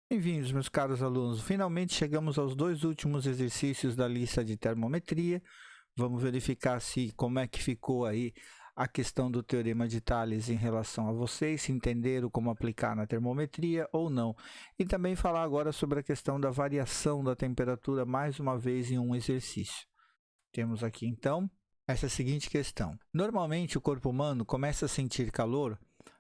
Bem-vindos, meus caros alunos. Finalmente chegamos aos dois últimos exercícios da lista de termometria. Vamos verificar como é que ficou aí a questão do Teorema de Tales em relação a vocês, se entenderam como aplicar na termometria ou não. E também falar agora sobre a questão da variação da temperatura, mais uma vez em um exercício. Temos aqui, então, essa seguinte questão. Normalmente, o corpo humano começa a sentir calor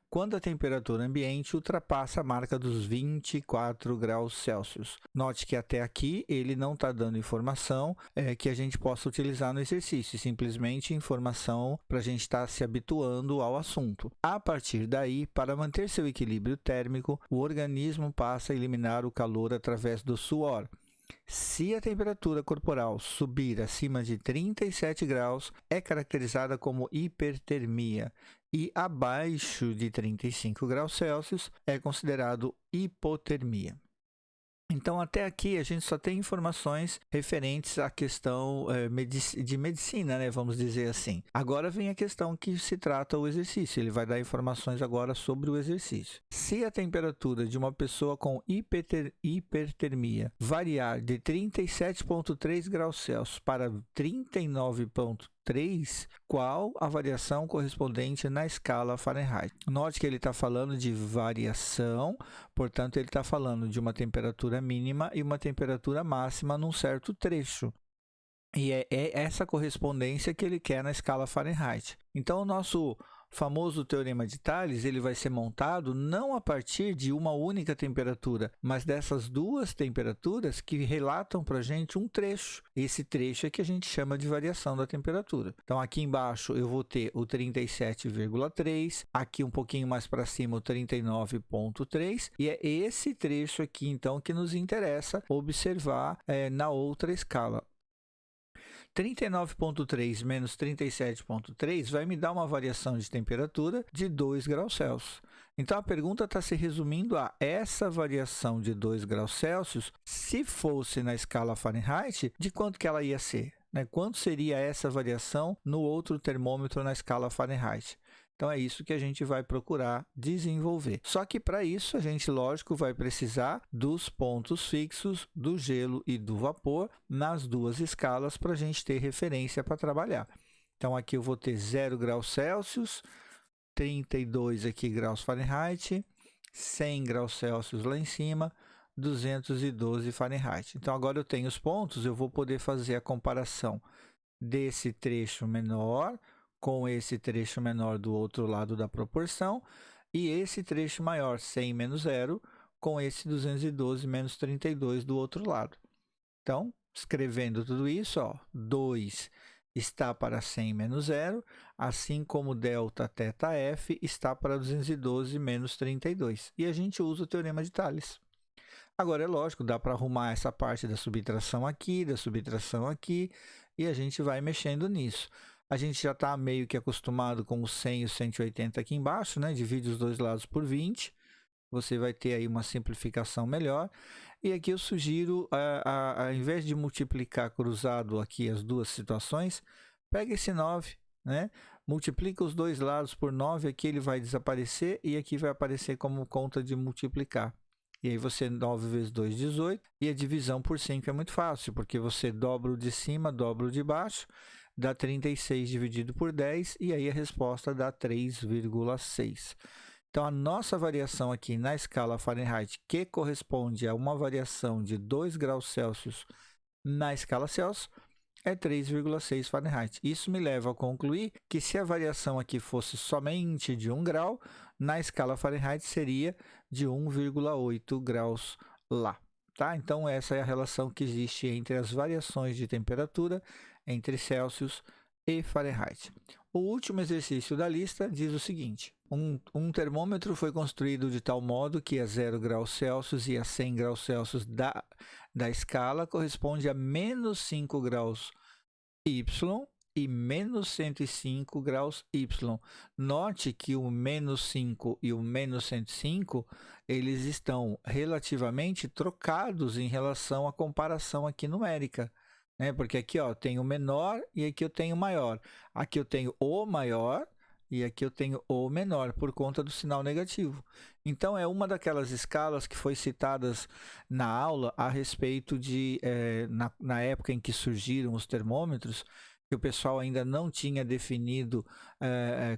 quando a temperatura ambiente ultrapassa a marca dos 24 graus Celsius. Note que até aqui ele não está dando informação que a gente possa utilizar no exercício, simplesmente informação para a gente estar se habituando ao assunto. A partir daí, para manter seu equilíbrio térmico, o organismo passa a eliminar o calor através do suor. Se a temperatura corporal subir acima de 37 graus, é caracterizada como hipertermia, e abaixo de 35 graus Celsius é considerado hipotermia. Então, até aqui, a gente só tem informações referentes à questão de medicina, né? Vamos dizer assim. Agora vem a questão que se trata o exercício. Ele vai dar informações agora sobre o exercício. Se a temperatura de uma pessoa com hipertermia variar de 37,3 graus Celsius para 39,3, qual a variação correspondente na escala Fahrenheit? Note que ele está falando de variação, portanto, ele está falando de uma temperatura mínima e uma temperatura máxima num certo trecho. E é essa correspondência que ele quer na escala Fahrenheit. Então, o nosso famoso Teorema de Tales, ele vai ser montado não a partir de uma única temperatura, mas dessas duas temperaturas que relatam para a gente um trecho. Esse trecho é que a gente chama de variação da temperatura. Então, aqui embaixo eu vou ter o 37,3, aqui um pouquinho mais para cima o 39,3, e é esse trecho aqui, então, que nos interessa observar na outra escala. 39,3 menos 37,3 vai me dar uma variação de temperatura de 2 graus Celsius. Então, a pergunta está se resumindo a essa variação de 2 graus Celsius, se fosse na escala Fahrenheit, de quanto que ela ia ser? Quanto seria essa variação no outro termômetro na escala Fahrenheit? Então, é isso que a gente vai procurar desenvolver. Só que, para isso, a gente, lógico, vai precisar dos pontos fixos do gelo e do vapor nas duas escalas para a gente ter referência para trabalhar. Então, aqui eu vou ter 0 graus Celsius, 32 aqui graus Fahrenheit, 100 graus Celsius lá em cima, 212 Fahrenheit. Então, agora eu tenho os pontos, eu vou poder fazer a comparação desse trecho menor com esse trecho menor do outro lado da proporção, e esse trecho maior, 100 menos 0, com esse 212 menos 32 do outro lado. Então, escrevendo tudo isso, 2 está para 100 menos 0, assim como delta θ f está para 212 menos 32. E a gente usa o Teorema de Tales. Agora, é lógico, dá para arrumar essa parte da subtração aqui, e a gente vai mexendo nisso. A gente já está meio que acostumado com o 100 e o 180 aqui embaixo, né? Divide os dois lados por 20. Você vai ter aí uma simplificação melhor. E aqui eu sugiro, ao invés de multiplicar cruzado aqui as duas situações, pega esse 9, né? Multiplica os dois lados por 9, aqui ele vai desaparecer e aqui vai aparecer como conta de multiplicar. E aí você 9 vezes 2, 18. E a divisão por 5 é muito fácil, porque você dobra o de cima, dobra o de baixo, dá 36 dividido por 10, e aí a resposta dá 3,6. Então, a nossa variação aqui na escala Fahrenheit, que corresponde a uma variação de 2 graus Celsius na escala Celsius, é 3,6 Fahrenheit. Isso me leva a concluir que se a variação aqui fosse somente de 1 grau, na escala Fahrenheit seria de 1,8 graus lá. Tá? Então, essa é a relação que existe entre as variações de temperatura entre Celsius e Fahrenheit. O último exercício da lista diz o seguinte: um termômetro foi construído de tal modo que a 0 graus Celsius e a 100 graus Celsius da escala corresponde a menos 5 graus Y e menos 105 graus Y. Note que o menos 5 e o menos 105, eles estão relativamente trocados em relação à comparação aqui numérica. Porque aqui tem o menor e aqui eu tenho o maior. Aqui eu tenho o maior E aqui eu tenho o menor, por conta do sinal negativo. Então, é uma daquelas escalas que foi citadas na aula a respeito de, na época em que surgiram os termômetros, que o pessoal ainda não tinha definido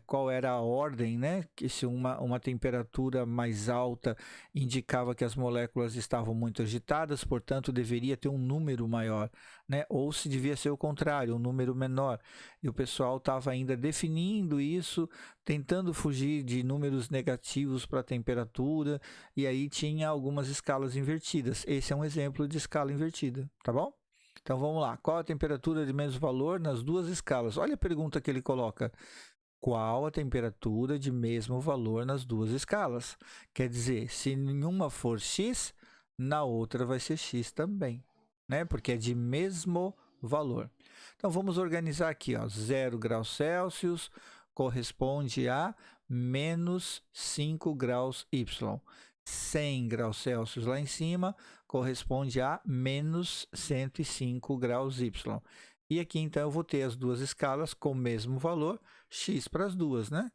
qual era a ordem, né? Que se uma temperatura mais alta indicava que as moléculas estavam muito agitadas, portanto, deveria ter um número maior, né? Ou se devia ser o contrário, um número menor. E o pessoal estava ainda definindo isso, tentando fugir de números negativos para a temperatura, e aí tinha algumas escalas invertidas. Esse é um exemplo de escala invertida, tá bom? Então vamos lá. Qual a temperatura de mesmo valor nas duas escalas? Olha a pergunta que ele coloca. Qual a temperatura de mesmo valor nas duas escalas? Quer dizer, se nenhuma for x, na outra vai ser x também, né? Porque é de mesmo valor. Então vamos organizar aqui, ó. 0 graus Celsius corresponde a menos 5 graus Y. 100 graus Celsius lá em cima corresponde a menos 105 graus Y. E aqui, então, eu vou ter as duas escalas com o mesmo valor, x para as duas, né?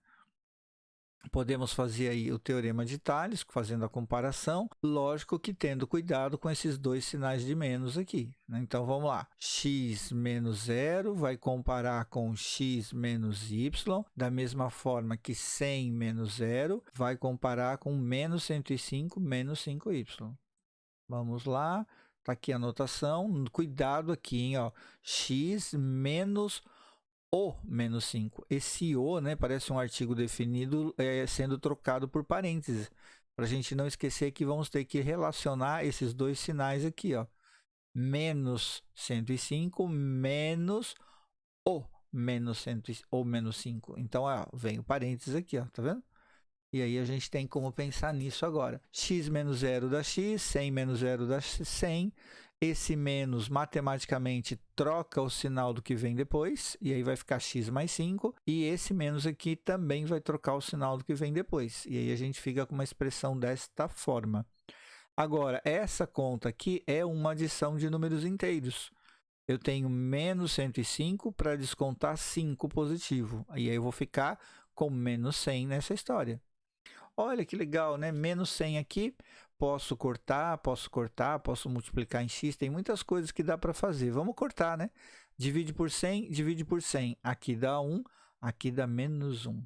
Podemos fazer aí o teorema de Tales, fazendo a comparação. Lógico que tendo cuidado com esses dois sinais de menos aqui, né? Então, vamos lá. X menos 0 vai comparar com x menos y, da mesma forma que 100 menos 0 vai comparar com menos 105 menos 5y. Vamos lá. Está aqui a anotação. Cuidado aqui, hein, ó. X menos o menos 5. Esse o, né, parece um artigo definido sendo trocado por parênteses. Para a gente não esquecer que vamos ter que relacionar esses dois sinais aqui, ó. Menos 105 menos o menos 5. Então, ó, vem o parênteses aqui, ó, tá vendo? E aí a gente tem como pensar nisso agora. X menos 0 dá x, 100 menos 0 dá 100. Esse menos, matematicamente, troca o sinal do que vem depois, e aí vai ficar x mais 5. E esse menos aqui também vai trocar o sinal do que vem depois. E aí a gente fica com uma expressão desta forma. Agora, essa conta aqui é uma adição de números inteiros. Eu tenho menos 105 para descontar 5 positivo. E aí eu vou ficar com menos 100 nessa história. Olha que legal, né? Menos 100 aqui, posso cortar, posso multiplicar em x, tem muitas coisas que dá para fazer. Vamos cortar, né? Divide por 100, divide por 100. Aqui dá 1, aqui dá menos 1.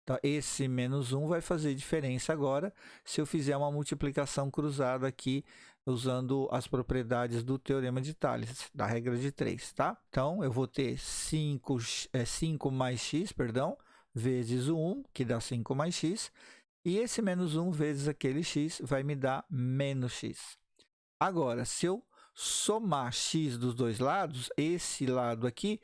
Então, esse menos 1 vai fazer diferença agora se eu fizer uma multiplicação cruzada aqui, usando as propriedades do teorema de Tales, da regra de 3, tá? Então, eu vou ter 5 mais x, vezes o 1, que dá 5 mais x. E esse menos 1 vezes aquele x vai me dar menos x. Agora, se eu somar x dos dois lados, esse lado aqui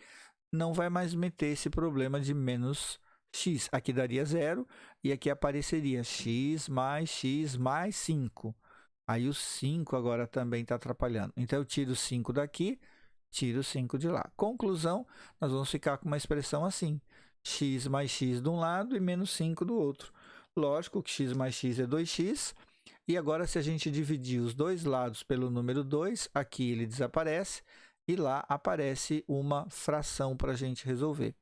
não vai mais meter esse problema de menos x. Aqui daria 0 e aqui apareceria x mais 5. Aí o 5 agora também está atrapalhando. Então, eu tiro 5 daqui, tiro 5 de lá. Conclusão, nós vamos ficar com uma expressão assim. X mais x de um lado e menos 5 do outro. Lógico que x mais x é 2x. E agora, se a gente dividir os dois lados pelo número 2, aqui ele desaparece e lá aparece uma fração para a gente resolver.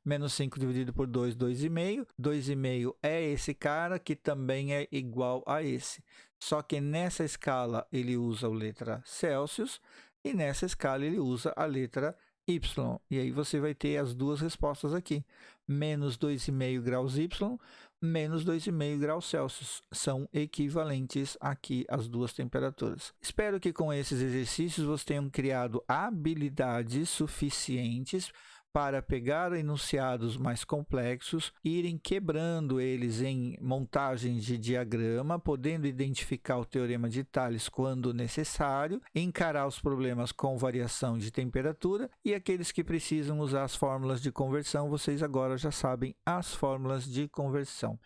Menos 5 dividido por 2, 2,5. 2,5 é esse cara que também é igual a esse. Só que nessa escala ele usa a letra Celsius e nessa escala ele usa a letra Y. E aí você vai ter as duas respostas aqui. Menos 2,5 graus Y, menos 2,5 graus Celsius. São equivalentes aqui as duas temperaturas. Espero que com esses exercícios vocês tenham criado habilidades suficientes para pegar enunciados mais complexos, irem quebrando eles em montagens de diagrama, podendo identificar o teorema de Tales quando necessário, encarar os problemas com variação de temperatura e aqueles que precisam usar as fórmulas de conversão, vocês agora já sabem as fórmulas de conversão.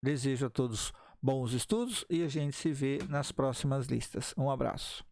Desejo a todos bons estudos e a gente se vê nas próximas listas. Um abraço.